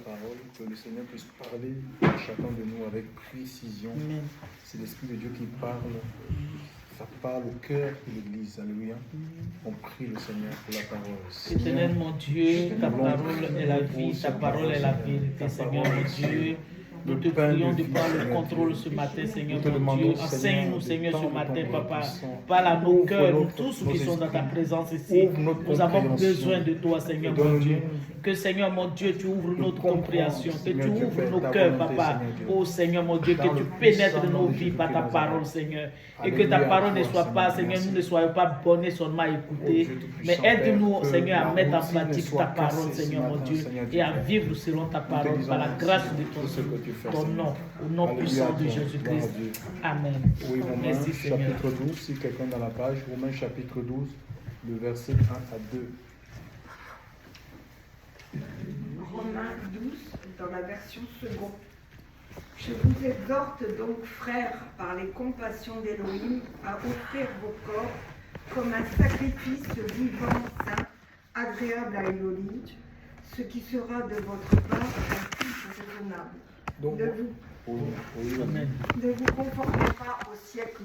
parole, que le Seigneur puisse parler à chacun de nous avec précision. C'est l'Esprit de Dieu qui parle. Ça parle au cœur de l'Église. Alléluia. On prie le Seigneur pour la parole. Éternel mon Dieu, ta parole est la vie, ta parole est la vérité, Seigneur mon Dieu. Nous te prions de prendre le contrôle ce matin, Seigneur mon Dieu. Enseigne-nous, Seigneur, ce matin, Papa. Parle à nos cœurs, nous tous qui sont dans ta présence ici. Nous avons besoin de toi, Seigneur mon Dieu. Que, Seigneur mon Dieu, tu ouvres notre compréhension, que tu ouvres nos cœurs, Papa. Oh, Seigneur mon Dieu, que tu pénètres nos vies par ta parole, Seigneur. Et que ta parole ne soit pas, Seigneur, nous ne soyons pas bonnés seulement à écouter. Mais aide-nous, Seigneur, à mettre en pratique ta parole, Seigneur mon Dieu. Et à vivre selon ta parole par la grâce de ton nom, au nom puissant de Jésus-Christ. Amen. Oui, Romains, merci, Seigneur. chapitre 12, si quelqu'un dans la page, Romains chapitre 12, le verset 1 à 2. Romains 12, dans la version seconde. Je vous exhorte donc, frères, par les compassions d'Élohim, à offrir vos corps comme un sacrifice vivant, saint, agréable à Elohim, ce qui sera de votre part un culte raisonnable. Donc, Ne vous conformez pas au siècle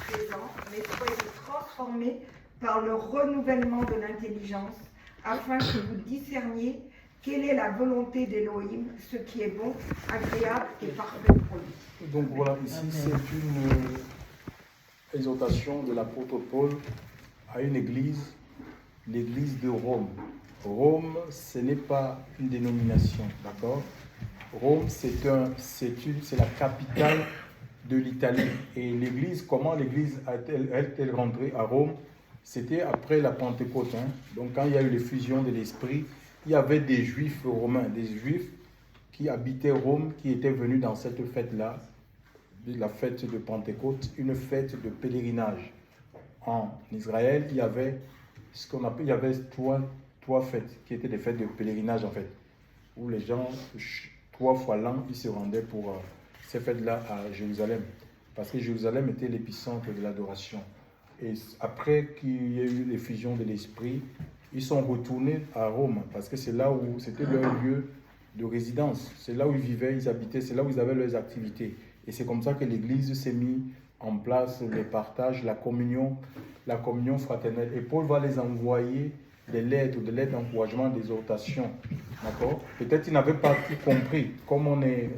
présent, mais soyez transformés par le renouvellement de l'intelligence, afin que vous discerniez quelle est la volonté d'Élohim, ce qui est bon, agréable et parfait pour lui. Donc voilà, ici c'est une exhortation de l'apôtre Paul à une église, l'église de Rome. Rome, ce n'est pas une dénomination, d'accord? Rome, c'est la capitale de l'Italie. Et l'église, comment l'église est-elle rentrée à Rome? C'était après la Pentecôte. Donc quand il y a eu l'effusion de l'Esprit, il y avait des Juifs romains, des Juifs qui habitaient Rome, qui étaient venus dans cette fête-là, la fête de Pentecôte, une fête de pèlerinage. En Israël, il y avait ce qu'on appelle, il y avait trois fêtes qui étaient des fêtes de pèlerinage en fait, où les gens 3 fois l'an, ils se rendaient pour ces fêtes-là à Jérusalem, parce que Jérusalem était l'épicentre de l'adoration. Et après qu'il y ait eu l'effusion de l'Esprit, ils sont retournés à Rome, parce que c'est là où c'était leur lieu de résidence, c'est là où ils vivaient, ils habitaient, c'est là où ils avaient leurs activités. Et c'est comme ça que l'Église s'est mise en place, les partages, la communion fraternelle. Et Paul va les envoyer des lettres d'encouragement, d'exhortation. D'accord? Peut-être qu'ils n'avaient pas tout compris. Comme on ne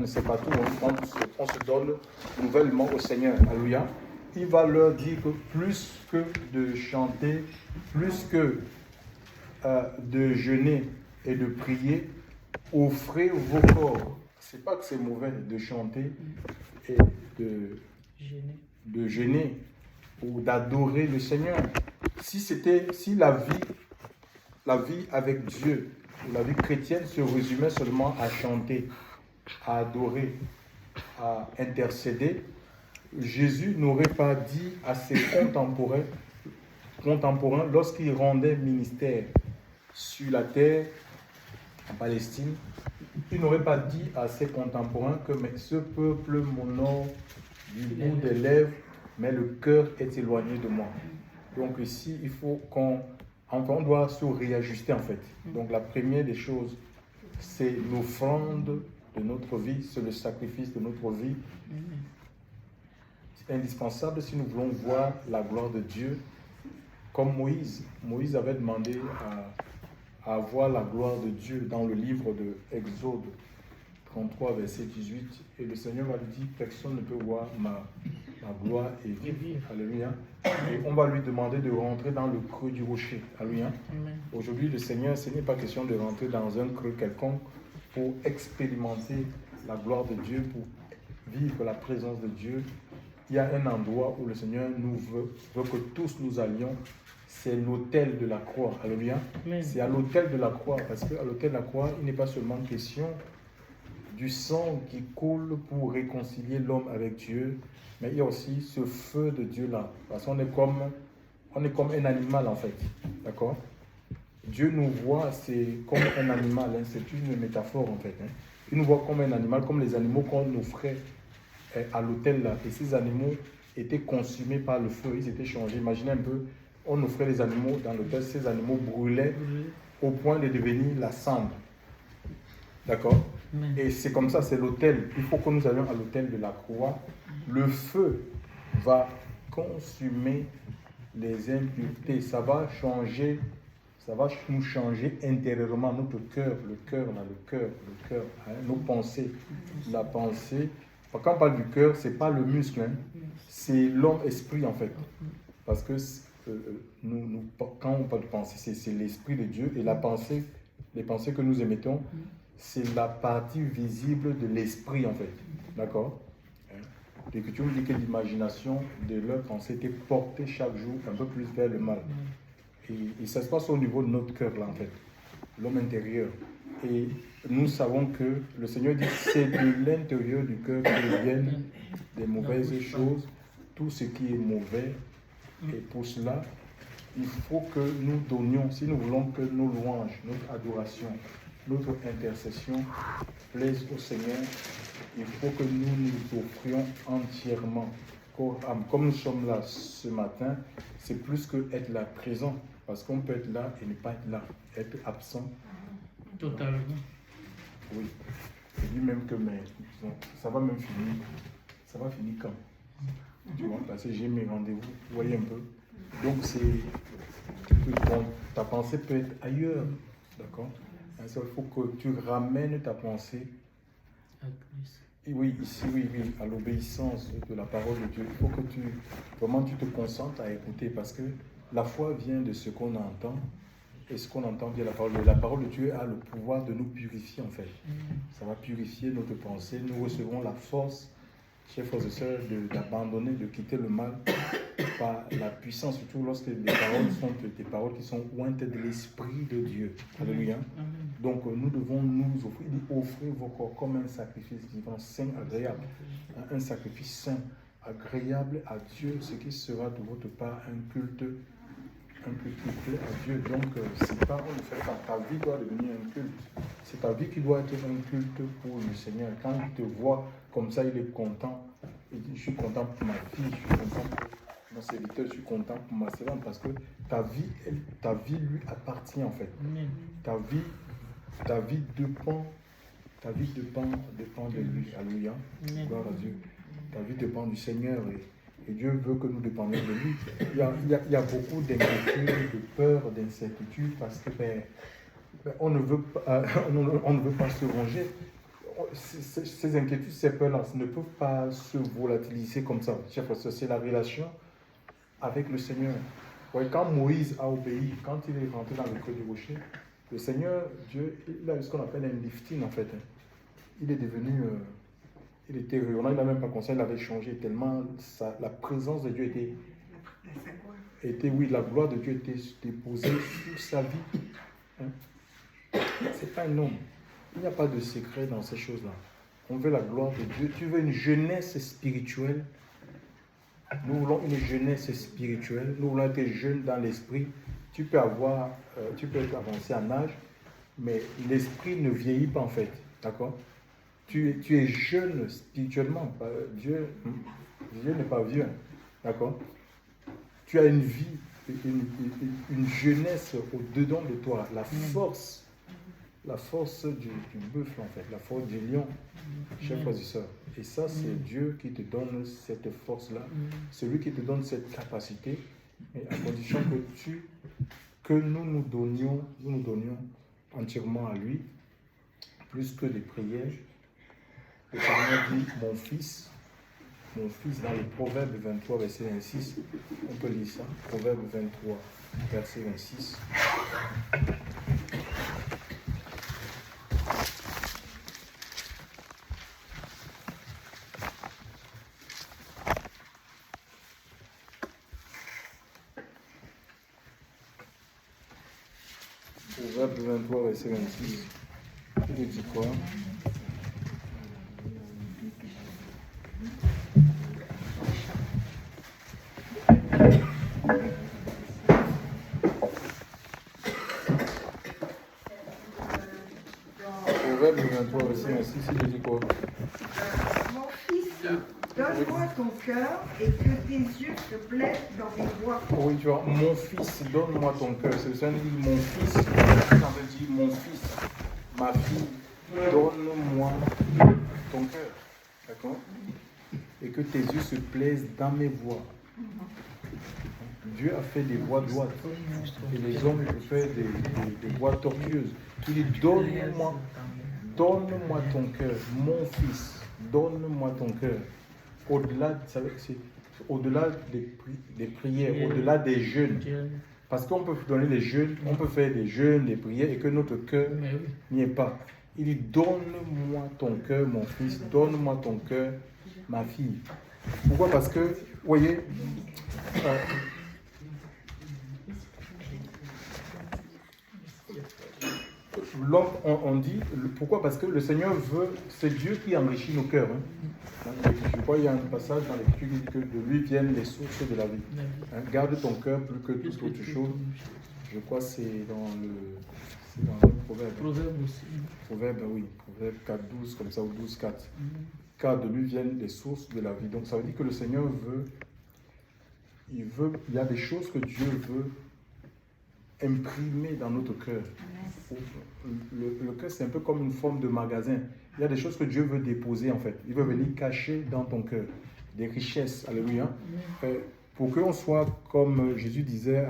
sait pas tout, on se donne nouvellement au Seigneur. Alléluia. Il va leur dire que plus que de chanter, plus que de jeûner et de prier, offrez vos corps. C'est pas que c'est mauvais de chanter et de jeûner ou d'adorer le Seigneur. Si la vie avec Dieu, la vie chrétienne se résumait seulement à chanter, à adorer, à intercéder, Jésus n'aurait pas dit à ses contemporains lorsqu'il rendait ministère sur la terre, en Palestine, il n'aurait pas dit à ses contemporains que mais ce peuple m'honore du bout des lèvres, mais le cœur est éloigné de moi. Donc ici, il faut qu'on doit se réajuster en fait. Donc la première des choses, c'est l'offrande de notre vie, c'est le sacrifice de notre vie. C'est indispensable si nous voulons voir la gloire de Dieu. Comme Moïse. Moïse avait demandé à voir la gloire de Dieu dans le livre de Exode 33, verset 18. Et le Seigneur va lui dire, personne ne peut voir ma gloire et vivre. Alléluia. Et on va lui demander de rentrer dans le creux du rocher. Alléluia. Aujourd'hui, le Seigneur, ce n'est pas question de rentrer dans un creux quelconque pour expérimenter la gloire de Dieu, pour vivre la présence de Dieu. Il y a un endroit où le Seigneur nous veut que tous nous allions. C'est l'autel de la croix. Alléluia. C'est à l'autel de la croix, parce qu'à l'autel de la croix, il n'est pas seulement question du sang qui coule pour réconcilier l'homme avec Dieu, mais il y a aussi ce feu de Dieu-là. Parce qu'on est comme un animal en fait. D'accord? Dieu nous voit, c'est comme un animal, c'est une métaphore en fait. Il nous voit comme un animal, comme les animaux qu'on offrait à l'autel là. Et ces animaux étaient consumés par le feu, ils étaient changés. Imaginez un peu, on offrait les animaux dans l'autel, ces animaux brûlaient au point de devenir la cendre. D'accord? Amen. Et c'est comme ça, c'est l'autel. Il faut que nous allions à l'autel de la croix. Le feu va consumer les impuretés. Ça va changer, ça va nous changer intérieurement, notre cœur, le cœur, hein, nos pensées, la pensée. Quand on parle du cœur, c'est pas le muscle, hein, c'est l'homme-esprit en fait. Parce que quand on parle de pensée, c'est l'esprit de Dieu et la pensée, les pensées que nous émettons, c'est la partie visible de l'esprit en fait. D'accord? L'Écriture nous dit que l'imagination de leurs pensées était portée chaque jour un peu plus vers le mal. Et ça se passe au niveau de notre cœur là en fait, l'homme intérieur. Et nous savons que le Seigneur dit que c'est de l'intérieur du cœur que viennent des mauvaises choses, tout ce qui est mauvais. Et pour cela, il faut que nous donnions, si nous voulons que nos louanges, notre adoration, notre intercession plaisent au Seigneur, il faut que nous nous offrions entièrement. Comme nous sommes là ce matin, c'est plus que être là présent, parce qu'on peut être là et ne pas être là, être absent. Totalement. Oui. Je dis même que ça va même finir. Ça va finir quand? Tu vois, parce que j'ai mes rendez-vous, vous voyez un peu. Donc ta pensée peut être ailleurs, d'accord? Il faut que tu ramènes ta pensée, oui, ici, oui, à l'obéissance de la parole de Dieu. Il faut que tu te concentres à écouter, parce que la foi vient de ce qu'on entend, et ce qu'on entend via la parole de Dieu. La parole de Dieu a le pouvoir de nous purifier en fait. Ça va purifier notre pensée, nous recevrons la force, chers frères et sœurs, d'abandonner, de quitter le mal par la puissance, surtout lorsque les paroles sont des paroles qui sont ointes de l'Esprit de Dieu. Alléluia. Donc nous devons nous offrir vos corps comme un sacrifice vivant, saint, agréable. Un sacrifice saint, agréable à Dieu, ce qui sera de votre part un culte à Dieu. Donc c'est pas on ne fait pas, ta vie doit devenir un culte. C'est ta vie qui doit être un culte pour le Seigneur. Quand il te voit comme ça, il est content. Il dit, je suis content pour ma fille, je suis content pour mon serviteur, je suis content pour ma servante, parce que ta vie lui appartient en fait. Ta vie dépend de lui. Alléluia. Gloire à Dieu. Ta vie dépend du Seigneur et Dieu veut que nous dépendions de lui. Il y a beaucoup d'inquiétudes, de peur, d'incertitude, parce que on ne veut pas se ranger. Ces inquiétudes, ces peurs-là ne peuvent pas se volatiliser comme ça. C'est la relation avec le Seigneur. Ouais, quand Moïse a obéi, quand il est rentré dans le creux du rocher, le Seigneur, Dieu, il a eu ce qu'on appelle un lifting en fait. Il est devenu, il était rayonnant, il n'a même pas conseillé, il avait changé tellement la présence de Dieu était, oui, la gloire de Dieu était déposée sur sa vie. Hein? C'est pas un homme. Il n'y a pas de secret dans ces choses-là. On veut la gloire de Dieu. Tu veux une jeunesse spirituelle. Nous voulons une jeunesse spirituelle. Nous voulons être jeunes dans l'esprit. Tu peux être avancé en âge, mais l'esprit ne vieillit pas en fait. D'accord? Tu es jeune spirituellement. Dieu n'est pas vieux. D'accord? Tu as une vie, une jeunesse au-dedans de toi. La force du buffle en fait, la force du lion, chers frères et sœurs. Et ça, c'est Dieu qui te donne cette force-là, celui qui te donne cette capacité, mais à condition que nous donnions entièrement à lui, plus que des prières. Le Seigneur dit, mon fils, dans le Proverbe 23, verset 26, on peut lire ça, Proverbe 23, verset 26. Proverbe 23, verset 26. Il dit quoi? Proverbe 23, verset 26, il dit quoi? Mon fils, donne-moi ton cœur et que tes yeux se plaisent dans mes voies. Oui, tu vois, mon fils, donne-moi ton cœur. C'est le Seigneur qui dit mon fils. Le Seigneur dit mon fils, ma fille, donne-moi ton cœur. D'accord? Et que tes yeux se plaisent dans mes voies. Dieu a fait des voies droites. Et les hommes ont fait des voies tortueuses. Il dit, donne-moi ton cœur, mon fils, donne-moi ton cœur. Au-delà, au-delà des prières, au-delà des jeûnes. Parce qu'on peut donner les jeûnes, on peut faire des jeûnes, des prières, et que notre cœur n'y est pas. Il dit, donne-moi ton cœur, mon fils, donne-moi ton cœur, ma fille. Pourquoi? Parce que, vous voyez, l'homme, on dit, pourquoi? Parce que le Seigneur veut, c'est Dieu qui enrichit nos cœurs. Je crois qu'il y a un passage dans l'Écriture qui dit que de lui viennent les sources de la vie. Garde ton cœur plus que toute autre chose. Je crois que c'est dans le proverbe. Proverbe aussi. Proverbe, oui. Proverbe 4, 12, comme ça, ou 12, 4. Car de lui viennent les sources de la vie. Donc ça veut dire que le Seigneur veut, il y a des choses que Dieu veut imprimer dans notre cœur. Le cœur, c'est un peu comme une forme de magasin. Il y a des choses que Dieu veut déposer, en fait. Il veut venir cacher dans ton cœur des richesses. Alléluia. Pour qu'on soit, comme Jésus disait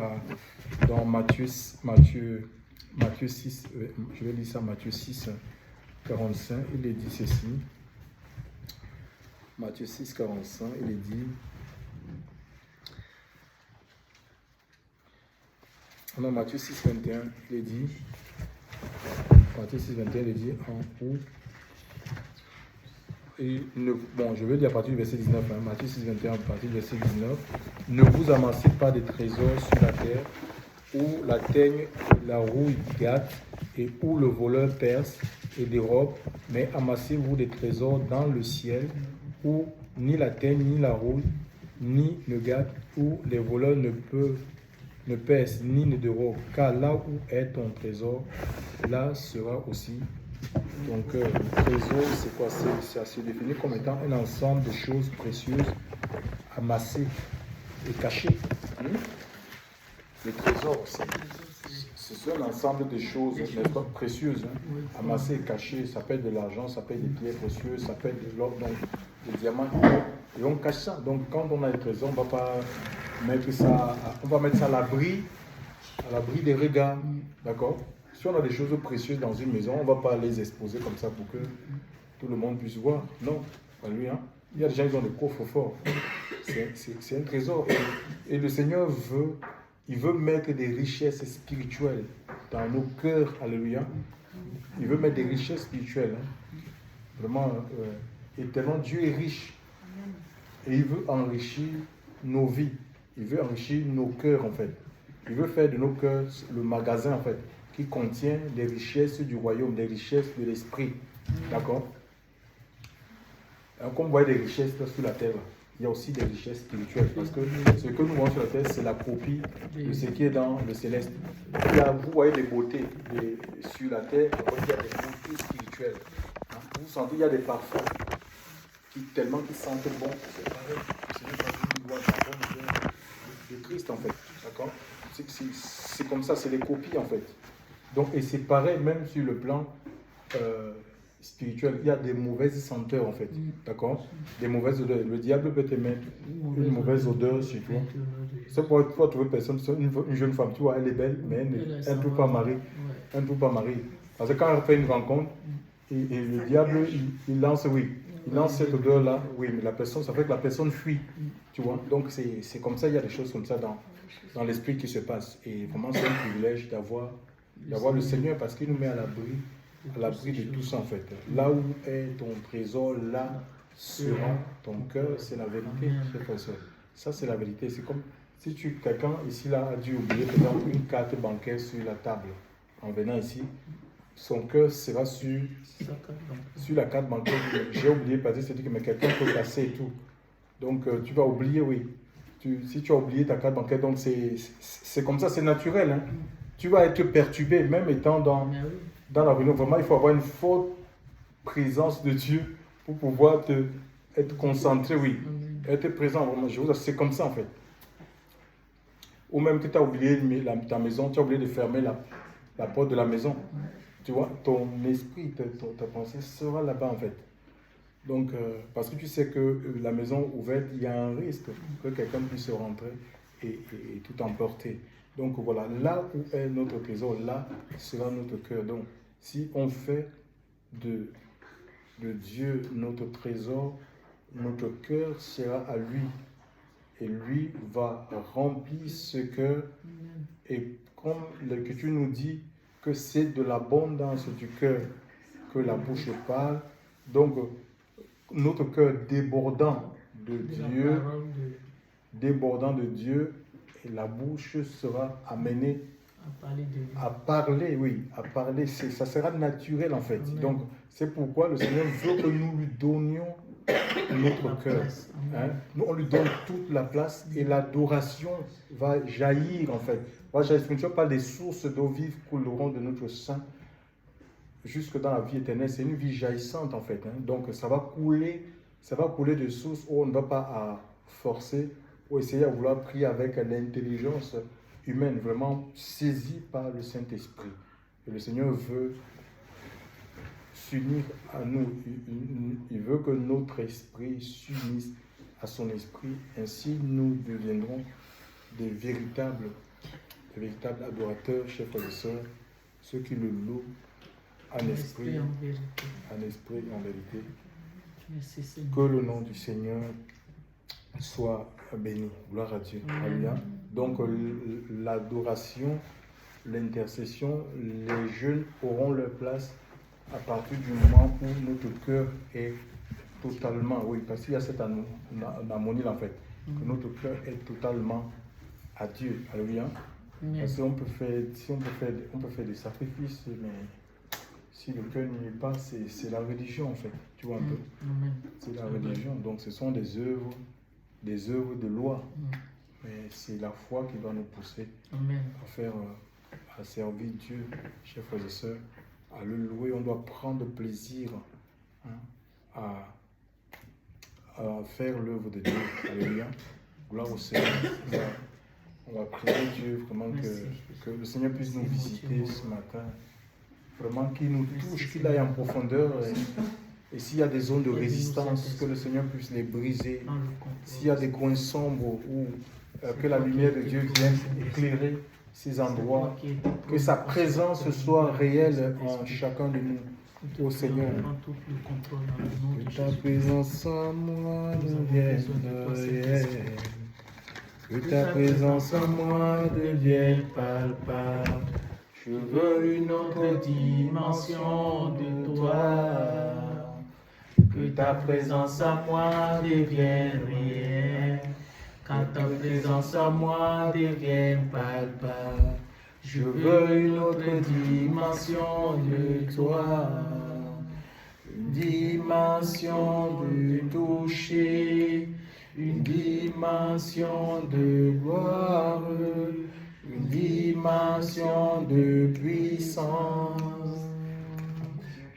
dans Matthieu 6, je vais lire ça, Matthieu 6, 45, il est dit ceci. Matthieu 6, 45, il est dit... Non, Matthieu 6, 21, il est dit... Matthieu 6, 21, il est dit en haut... Bon, je vais dire à partir du verset 19, Matthieu 6, 21, à partir du verset 19. Ne vous amassez pas des trésors sur la terre, où la teigne, la rouille gâte, et où le voleur perce et dérobe, mais amassez-vous des trésors dans le ciel, où ni la teigne, ni la rouille, ni ne gâte, où les voleurs ne percent, ni ne dérobent. Car là où est ton trésor, là sera aussi ton cœur. Le trésor, c'est quoi? Ça se définit comme étant un ensemble de choses précieuses amassées et cachées. Le trésor, c'est un ensemble de choses précieuses, amassées et cachées. Ça peut être de l'argent, ça peut être des pierres précieuses, ça peut être de l'or, des diamants. Et on cache ça. Donc quand on a le trésor, on ne va pas mettre ça, on va mettre ça à l'abri des regards. D'accord? Si on a des choses précieuses dans une maison, on ne va pas les exposer comme ça pour que tout le monde puisse voir. Non, pas lui. Il y a des gens qui ont des coffres forts. C'est un trésor. Et le Seigneur veut mettre des richesses spirituelles dans nos cœurs. Alléluia. Il veut mettre des richesses spirituelles. Vraiment, et tellement Dieu est riche. Et il veut enrichir nos vies. Il veut enrichir nos cœurs, en fait. Il veut faire de nos cœurs le magasin, en fait, qui contient les richesses du royaume, les richesses de l'esprit. D'accord? Comme vous voyez des richesses là, sur la terre, il y a aussi des richesses spirituelles. Parce que ce que nous voyons sur la terre, c'est la copie de ce qui est dans le céleste. Vous voyez des beautés sur la terre, il y a des beautés spirituelles. Vous sentez, il y a des parfums qui sentent bon. C'est pareil. C'est le parfum de Christ, en fait. D'accord? C'est comme ça, c'est des copies, en fait. Donc, et c'est pareil, même sur le plan spirituel, il y a des mauvaises senteurs, en fait. D'accord? Des mauvaises odeurs. Le diable peut te mettre une mauvaise odeur sur toi. C'est pour toi trouver personne, une jeune femme, tu vois, elle est belle, mais elle ne peut pas marier. Elle ne peut pas marier. Parce que quand elle fait une rencontre, et le diable, il lance, il lance cette odeur-là, mais la personne, ça fait que la personne fuit. Tu vois? Donc, c'est comme ça, il y a des choses comme ça dans l'esprit qui se passent. Et vraiment, c'est un privilège d'avoir le Seigneur parce qu'il nous met à l'abri de tout ça, en fait. Là où est ton trésor, là sera ton cœur. C'est la vérité, frère. Ça, c'est la vérité. C'est comme si quelqu'un ici là a dû oublier, par exemple, une carte bancaire sur la table. En venant ici, son cœur sera sur la carte bancaire. J'ai oublié, parce que c'est-à-dire que quelqu'un peut casser et tout. Donc, tu vas oublier, si tu as oublié ta carte bancaire, donc c'est comme ça, c'est naturel. Tu vas être perturbé, même étant dans la réunion. Vraiment, il faut avoir une forte présence de Dieu pour pouvoir être concentré, être présent. Vraiment, c'est comme ça, en fait. Ou même que tu as oublié ta maison, tu as oublié de fermer la porte de la maison. tu vois, ton esprit, ta pensée sera là-bas en fait. Donc, parce que tu sais que la maison ouverte, il y a un risque que quelqu'un puisse rentrer et tout emporter. Donc voilà, là où est notre trésor, là sera notre cœur. Donc, si on fait de Dieu notre trésor, notre cœur sera à lui. Et lui va remplir ce cœur. Et comme l'Écriture nous dit que c'est de l'abondance du cœur que la bouche parle, donc notre cœur débordant de Dieu, et la bouche sera amenée à parler, ça sera naturel en fait. Amen. Donc c'est pourquoi le Seigneur veut que nous lui donnions notre cœur. Hein? Nous on lui donne toute la place et l'adoration va jaillir en fait. Moi je parle des sources d'eau vive couleront de notre sein jusque dans la vie éternelle. C'est une vie jaillissante en fait. Hein? Donc ça va couler de sources où on ne va pas forcer ou essayer à vouloir prier avec l'intelligence humaine, vraiment saisie par le Saint-Esprit. Et le Seigneur veut s'unir à nous. Il veut que notre esprit s'unisse à son esprit. Ainsi, nous deviendrons des véritables adorateurs, chers frères et sœurs, ceux qui le louent en esprit et en vérité. Que le nom du Seigneur soit béni. Gloire à Dieu. Alléluia. Donc l'adoration, l'intercession, les jeunes auront leur place à partir du moment où notre cœur est totalement, oui, parce qu'il y a cette harmonie en fait, que notre cœur est totalement à Dieu. Alléluia. Parce qu'on peut faire des sacrifices, mais si le cœur n'y est pas, c'est la religion en fait. Tu vois un peu. C'est la religion. Donc ce sont des œuvres de loi. Mais c'est la foi qui doit nous pousser à servir Dieu, chers frères et sœurs, à le louer. On doit prendre plaisir à faire l'œuvre de Dieu. Alléluia. Gloire au Seigneur. On va prier Dieu vraiment que le Seigneur puisse nous visiter ce matin. Vraiment qu'il nous touche, qu'il aille en profondeur. Et s'il y a des zones de résistance, que le Seigneur puisse les briser. S'il y a des coins sombres où que la lumière de Dieu vienne éclairer ces endroits, que sa présence soit réelle en chacun de nous. Ô Seigneur, que ta présence en moi devienne réelle, que ta présence en moi devienne palpable. Je veux une autre dimension de toi, que ta présence en moi devienne réelle. Quand ta présence en moi devienne palpable, je veux une autre dimension de toi, une dimension de toucher, une dimension de gloire, une dimension de puissance,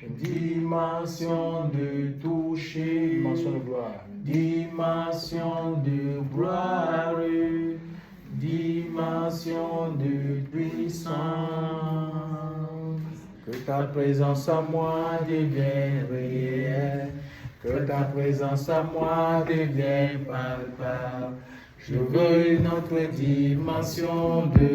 une dimension de toucher, dimension de gloire. Dimension de gloire, dimension de puissance, que ta présence en moi devienne réelle, que ta présence en moi devienne palpable. Je veux une autre dimension de